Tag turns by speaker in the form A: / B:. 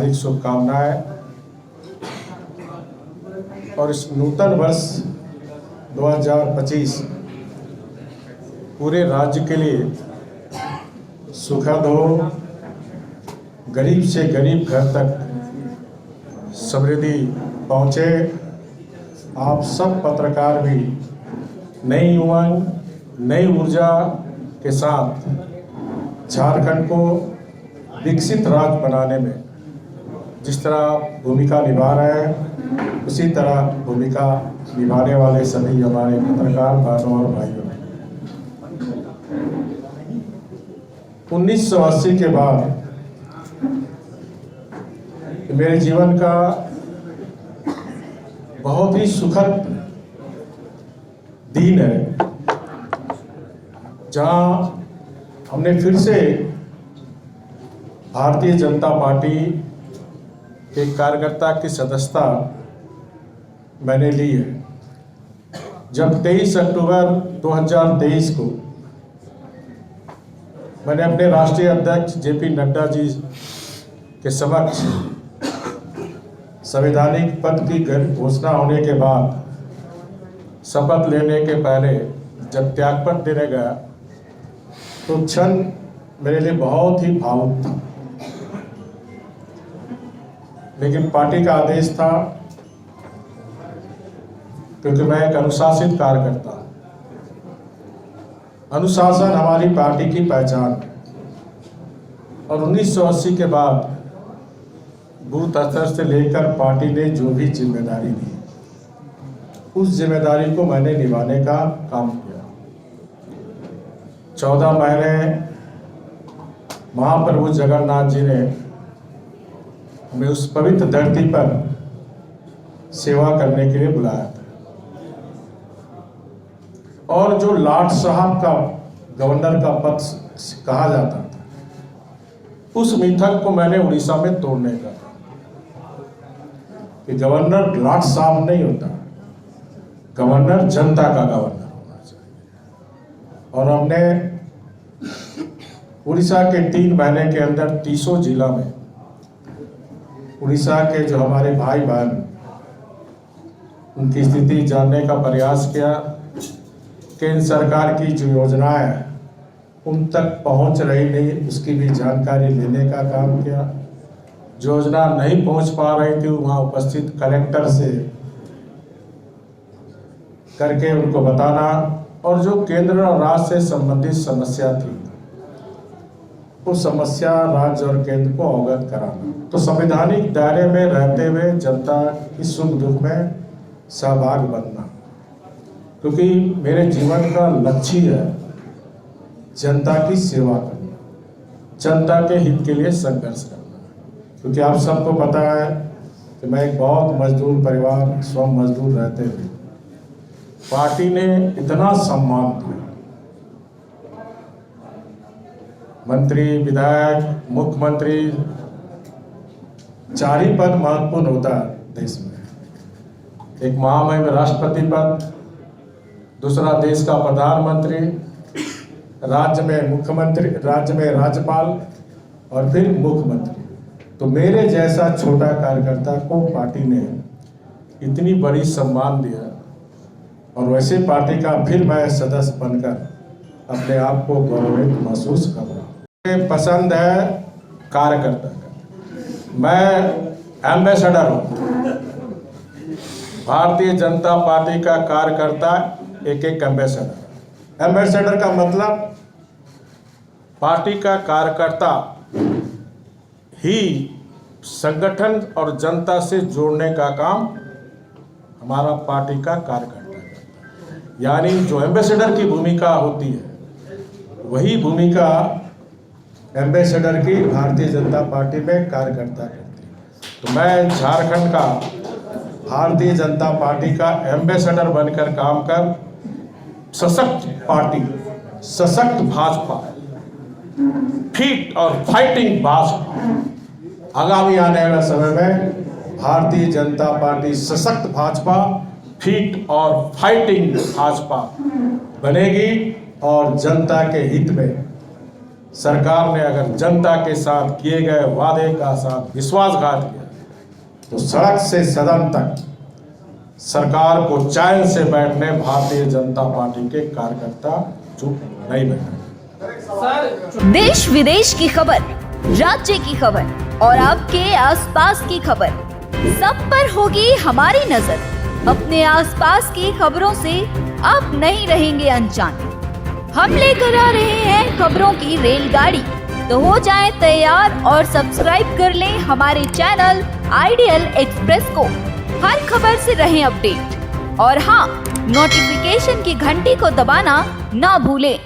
A: हार्दिक शुभकामनाएं। और इस नूतन वर्ष 2025 पूरे राज्य के लिए सुखद हो, गरीब से गरीब घर तक समृद्धि पहुँचे। आप सब पत्रकार भी नई उमंग, नई ऊर्जा के साथ झारखंड को विकसित राज्य बनाने में जिस तरह भूमिका निभा रहे हैं, उसी तरह भूमिका निभाने वाले सभी हमारे पत्रकार बहनों और भाइयों। 1980 के बाद मेरे जीवन का बहुत ही सुखद दिन है, जहां हमने फिर से भारतीय जनता पार्टी के कार्यकर्ता की सदस्यता मैंने ली है। जब 23 अक्टूबर 2023 को मैंने अपने राष्ट्रीय अध्यक्ष जेपी नड्डा जी के समक्ष संवैधानिक पद की घोषणा होने के बाद शपथ लेने के पहले जब त्यागपत्र देने गया तो क्षण मेरे लिए बहुत ही भावुक था। लेकिन पार्टी का आदेश था, क्योंकि मैं एक अनुशासित कार्यकर्ता हूं। अनुशासन हमारी पार्टी की पहचान है। और 1980 के बाद बूथ स्तर से लेकर पार्टी ने जो भी जिम्मेदारी दी, उस जिम्मेदारी को मैंने निभाने का काम किया। 14 महीने महाप्रभु जगन्नाथ जी ने हमें उस पवित्र धरती पर सेवा करने के लिए बुलाया था। और जो लाट साहब का गवर्नर का पद कहा जाता था, उस मिथक को मैंने उड़ीसा में तोड़ने का कि गवर्नर लाट साहब नहीं होता, गवर्नर जनता का गवर्नर होना चाहिए। और हमने उड़ीसा के 3 महीने के अंदर 30 जिला में उड़ीसा के जो हमारे भाई बहन, उनकी स्थिति जानने का प्रयास किया। केंद्र सरकार की जो योजनाएं उन तक पहुंच रही नहीं, उसकी भी जानकारी लेने का काम किया। जो योजना नहीं पहुंच पा रही थी, वहां उपस्थित कलेक्टर से करके उनको बताना, और जो केंद्र और राज्य से संबंधित समस्या थी, वो समस्या राज्य और केंद्र को अवगत कराना। तो संवैधानिक दायरे में रहते हुए जनता की सुख दुख में सहभागी बनना, क्योंकि मेरे जीवन का लक्ष्य है जनता की सेवा करना, जनता के हित के लिए संघर्ष करना। क्योंकि आप सबको पता है कि मैं एक बहुत मजदूर परिवार, स्वयं मजदूर रहते हुए पार्टी ने इतना सम्मान दिया। मंत्री, विधायक, मुख्यमंत्री, 4 ही पद महत्वपूर्ण होता है देश में। एक महामहिम राष्ट्रपति पद, दूसरा देश का प्रधानमंत्री, राज्य में मुख्यमंत्री, राज्य में राज्यपाल, और फिर मुख्यमंत्री। तो मेरे जैसा छोटा कार्यकर्ता को पार्टी ने इतनी बड़ी सम्मान दिया, और वैसे पार्टी का फिर मैं सदस्य बनकर अपने आप को गौरवित महसूस कर रहा हूँ। मुझे पसंद है कार्यकर्ता का। मैं एम्बेसडर हूँ, भारतीय जनता पार्टी का कार्यकर्ता एक एम्बेसडर। एम्बेसडर का मतलब पार्टी का कार्यकर्ता ही संगठन और जनता से जोड़ने का काम हमारा पार्टी का कार्यकर्ता करता है। यानी जो एम्बेसडर की भूमिका होती है, वही भूमिका एम्बेसडर की भारतीय जनता पार्टी में कार्यकर्ता करती है। तो मैं झारखंड का भारतीय जनता पार्टी का एम्बेसडर बनकर काम कर सशक्त पार्टी, सशक्त भाजपा, फिट और फाइटिंग भाजपा, आगामी आने वाले समय में भारतीय जनता पार्टी सशक्त भाजपा, फिट और फाइटिंग भाजपा बनेगी और जनता के हित में सरकार ने अगर जनता के साथ किए गए वादे का साथ विश्वासघात किया तो सड़क से सदन तक सरकार को चैन से बैठने भारतीय जनता पार्टी के कार्यकर्ता चुप नहीं बैठे।
B: देश विदेश की खबर, राज्य की खबर और आपके आसपास की खबर, सब पर होगी हमारी नजर। अपने आसपास की खबरों से आप नहीं रहेंगे अनजान। हम लेकर आ रहे हैं खबरों की रेलगाड़ी, तो हो जाएं तैयार और सब्सक्राइब कर लें हमारे चैनल आइडियल एक्सप्रेस को। हर खबर से रहें अपडेट और हाँ, नोटिफिकेशन की घंटी को दबाना ना भूलें।